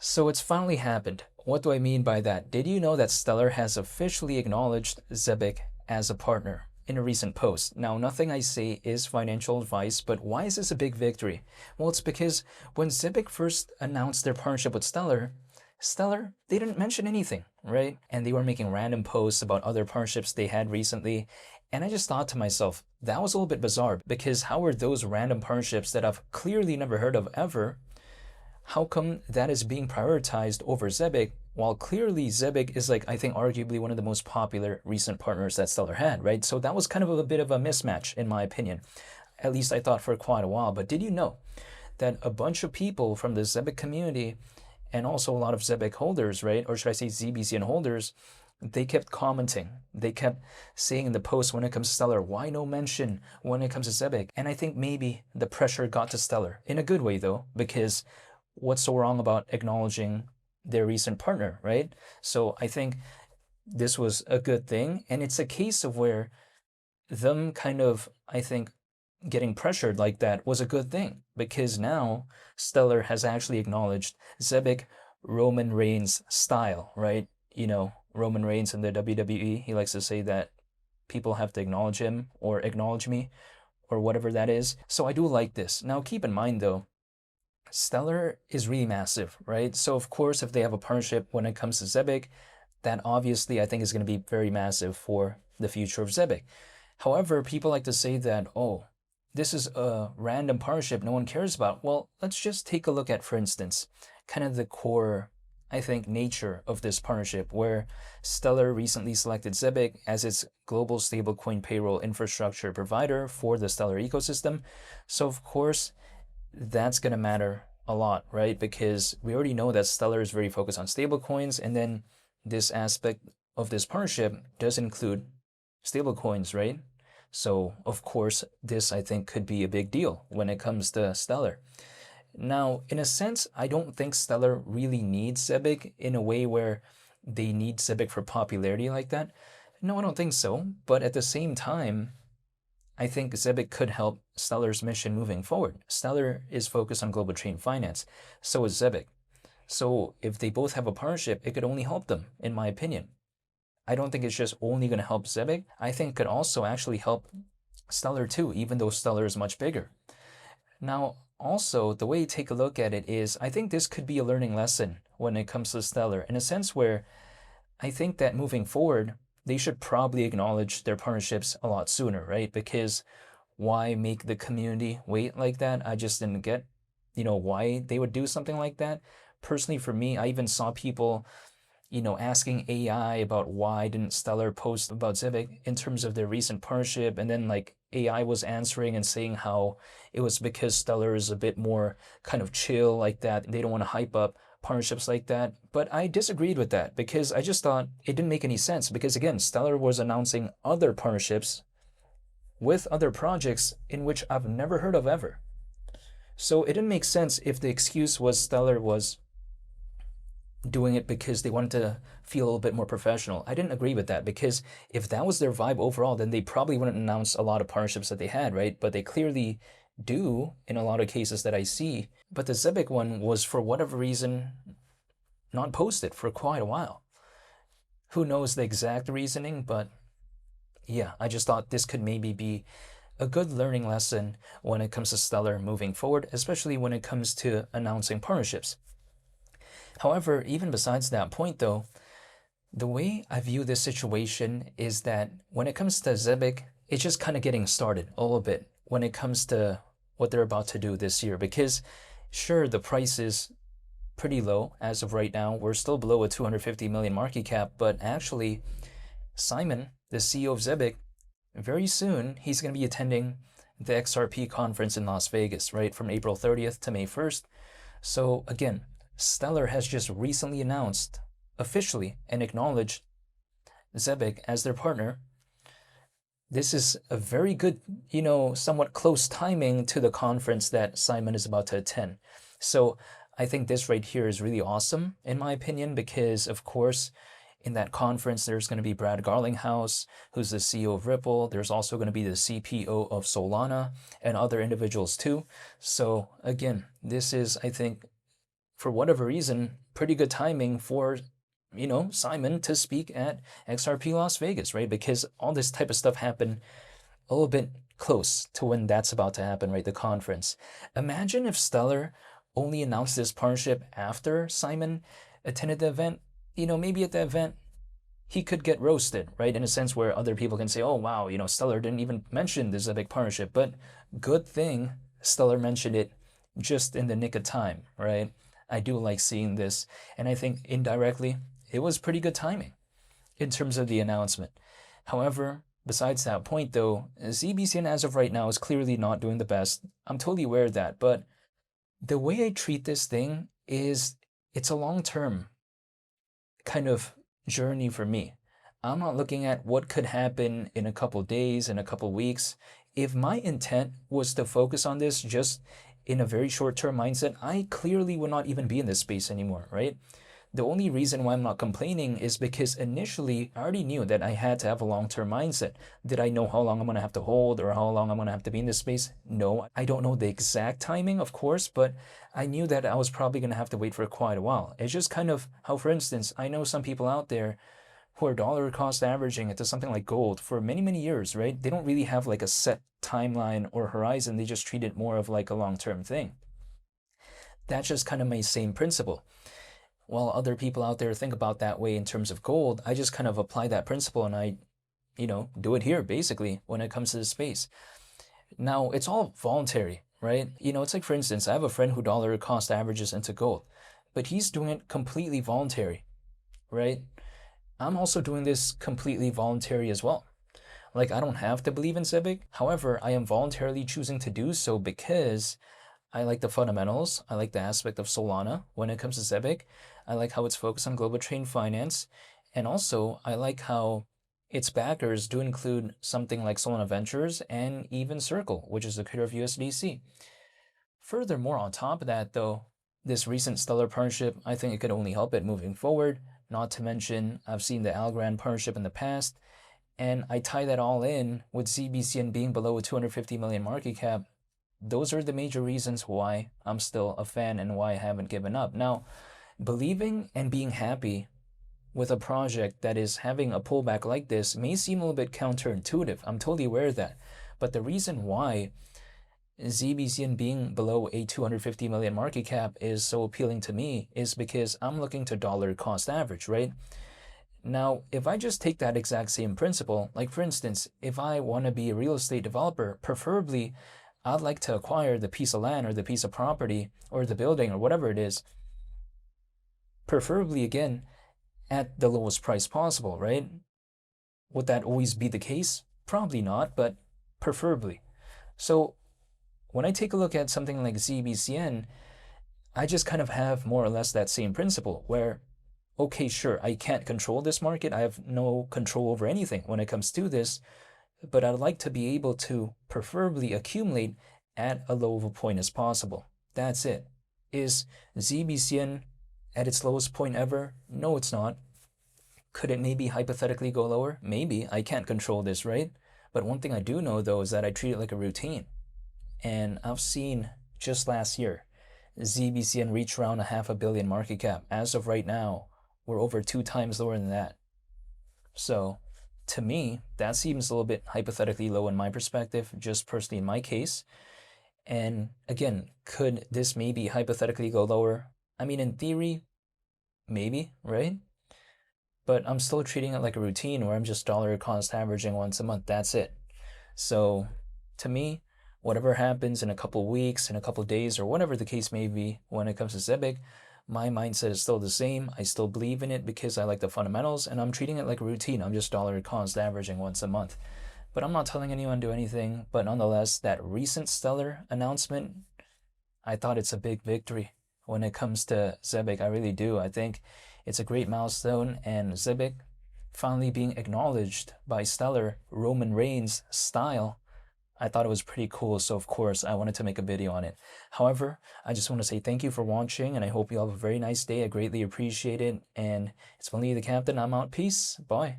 So it's finally happened. What do I mean by that? Did you know that Stellar has officially acknowledged Zebec as a partner in a recent post? Now, nothing I say is financial advice, but why is this a big victory? Well, it's because when Zebec first announced their partnership with Stellar, they didn't mention anything, right? And they were making random posts about other partnerships they had recently. And I just thought to myself, that was a little bit bizarre because how are those random partnerships that I've clearly never heard of ever, how come that is being prioritized over Zebec, while clearly Zebec is, like, I think arguably one of the most popular recent partners that Stellar had, right? So that was kind of a bit of a mismatch in my opinion. At least I thought for quite a while. But did you know that a bunch of people from the Zebec community and also a lot of Zebec holders, right? Or should I say ZBCN holders, they kept commenting. They kept saying in the post when it comes to Stellar, why no mention when it comes to Zebec? And I think maybe the pressure got to Stellar in a good way though, because what's so wrong about acknowledging their recent partner, right? So I think this was a good thing. And it's a case of where them kind of, I think, getting pressured like that was a good thing because now Stellar has actually acknowledged Zebec Roman Reigns style, right? You know, Roman Reigns in the WWE, he likes to say that people have to acknowledge him or acknowledge me or whatever that is. So I do like this. Now keep in mind though, Stellar is really massive, right? So of course, if they have a partnership when it comes to Zebec, that obviously I think is going to be very massive for the future of Zebec. However, people like to say that, oh, this is a random partnership no one cares about. Well, let's just take a look at, for instance, kind of the core, I think, nature of this partnership, where Stellar recently selected Zebec as its global stablecoin payroll infrastructure provider for the Stellar ecosystem. So of course, that's going to matter a lot, right? Because we already know that Stellar is very focused on stablecoins, and then this aspect of this partnership does include stablecoins, right? So, of course, this I think could be a big deal when it comes to Stellar. Now, in a sense, I don't think Stellar really needs Zebec in a way where they need Zebec for popularity like that. No, I don't think so. But at the same time, I think Zebec could help Stellar's mission moving forward. Stellar is focused on global trade and finance. So is Zebec. So if they both have a partnership, it could only help them, in my opinion. I don't think it's just only going to help Zebec. I think it could also actually help Stellar too, even though Stellar is much bigger. Now, also, the way you take a look at it is, I think this could be a learning lesson when it comes to Stellar, in a sense where I think that moving forward, they should probably acknowledge their partnerships a lot sooner, right? Because why make the community wait like that? I just didn't get, why they would do something like that. Personally, for me, I even saw people, asking AI about why didn't Stellar post about Zebec in terms of their recent partnership, and then like AI was answering and saying how it was because Stellar is a bit more kind of chill like that. They don't want to hype up partnerships like that. But I disagreed with that because I just thought it didn't make any sense because again, Stellar was announcing other partnerships with other projects in which I've never heard of ever. So it didn't make sense if the excuse was Stellar was doing it because they wanted to feel a little bit more professional. I didn't agree with that because if that was their vibe overall, then they probably wouldn't announce a lot of partnerships that they had, right? But they clearly do in a lot of cases that I see. But the Zebec one was, for whatever reason, not posted for quite a while. Who knows the exact reasoning, but yeah, I just thought this could maybe be a good learning lesson when it comes to Stellar moving forward, especially when it comes to announcing partnerships. However, even besides that point though, the way I view this situation is that when it comes to Zebec, it's just kind of getting started a little bit when it comes to what they're about to do this year. Because sure, the price is pretty low as of right now. We're still below a 250 million market cap, but actually Simon, the CEO of Zebec, very soon he's going to be attending the XRP conference in Las Vegas, right, from April 30th to May 1st. So again, Stellar has just recently announced officially and acknowledged Zebec as their partner. This is a very good, somewhat close timing to the conference that Simon is about to attend. So I think this right here is really awesome, in my opinion, because of course, in that conference, there's going to be Brad Garlinghouse, who's the CEO of Ripple. There's also going to be the CPO of Solana and other individuals too. So again, this is, I think, for whatever reason, pretty good timing for, Simon to speak at XRP Las Vegas, right? Because all this type of stuff happened a little bit close to when that's about to happen, right? The conference. Imagine if Stellar only announced this partnership after Simon attended the event. Maybe at the event, he could get roasted, right? In a sense where other people can say, oh, wow, Stellar didn't even mention this is a big partnership. But good thing Stellar mentioned it just in the nick of time, right? I do like seeing this. And I think indirectly, it was pretty good timing in terms of the announcement. However, besides that point, though, ZBCN as of right now is clearly not doing the best. I'm totally aware of that. But the way I treat this thing is it's a long-term kind of journey for me. I'm not looking at what could happen in a couple days, in a couple weeks. If my intent was to focus on this just in a very short-term mindset, I clearly would not even be in this space anymore, right? The only reason why I'm not complaining is because initially I already knew that I had to have a long-term mindset. Did I know how long I'm going to have to hold or how long I'm going to have to be in this space? No, I don't know the exact timing, of course, but I knew that I was probably going to have to wait for quite a while. It's just kind of how, for instance, I know some people out there who are dollar cost averaging it to something like gold for many, many years, right? They don't really have like a set timeline or horizon. They just treat it more of like a long-term thing. That's just kind of my same principle. While other people out there think about that way in terms of gold, I just kind of apply that principle and I, do it here basically when it comes to the space. Now, it's all voluntary, right? It's like, for instance, I have a friend who dollar cost averages into gold, but he's doing it completely voluntary, right? I'm also doing this completely voluntary as well. Like, I don't have to believe in Zebec. However, I am voluntarily choosing to do so because I like the fundamentals. I like the aspect of Solana when it comes to Zebec. I like how it's focused on global trade finance. And also, I like how its backers do include something like Solana Ventures and even Circle, which is the creator of USDC. Furthermore, on top of that, though, this recent Stellar partnership, I think it could only help it moving forward. Not to mention, I've seen the Algorand partnership in the past, and I tie that all in with ZBCN being below a 250 million market cap. Those are the major reasons why I'm still a fan and why I haven't given up. Now, believing and being happy with a project that is having a pullback like this may seem a little bit counterintuitive. I'm totally aware of that. But the reason why ZBCN being below a 250 million market cap is so appealing to me is because I'm looking to dollar cost average, right? Now, if I just take that exact same principle, like for instance, if I want to be a real estate developer, preferably I'd like to acquire the piece of land or the piece of property or the building or whatever it is, preferably again at the lowest price possible, right? Would that always be the case? Probably not, but preferably. So when I take a look at something like ZBCN, I just kind of have more or less that same principle where, okay, sure, I can't control this market. I have no control over anything when it comes to this, but I'd like to be able to preferably accumulate at a low of a point as possible. That's it. Is ZBCN at its lowest point ever? No, it's not. Could it maybe hypothetically go lower? Maybe. I can't control this, right? But one thing I do know, though, is that I treat it like a routine. And I've seen just last year, ZBCN reach around a $500 million market cap. As of right now, we're over 2 times lower than that. So to me, that seems a little bit hypothetically low in my perspective, just personally in my case. And again, could this maybe hypothetically go lower? I mean, in theory, maybe, right? But I'm still treating it like a routine where I'm just dollar cost averaging once a month. That's it. So to me, whatever happens in a couple weeks, in a couple days, or whatever the case may be when it comes to Zebec, my mindset is still the same. I still believe in it because I like the fundamentals, and I'm treating it like a routine. I'm just dollar cost averaging once a month. But I'm not telling anyone to do anything. But nonetheless, that recent Stellar announcement, I thought it's a big victory when it comes to Zebec. I really do. I think it's a great milestone, and Zebec finally being acknowledged by Stellar, Roman Reigns style, I thought it was pretty cool, so of course I wanted to make a video on it. However, I just want to say thank you for watching, and I hope you all have a very nice day. I greatly appreciate it, and it's been Lee the Captain. I'm out. Peace. Bye.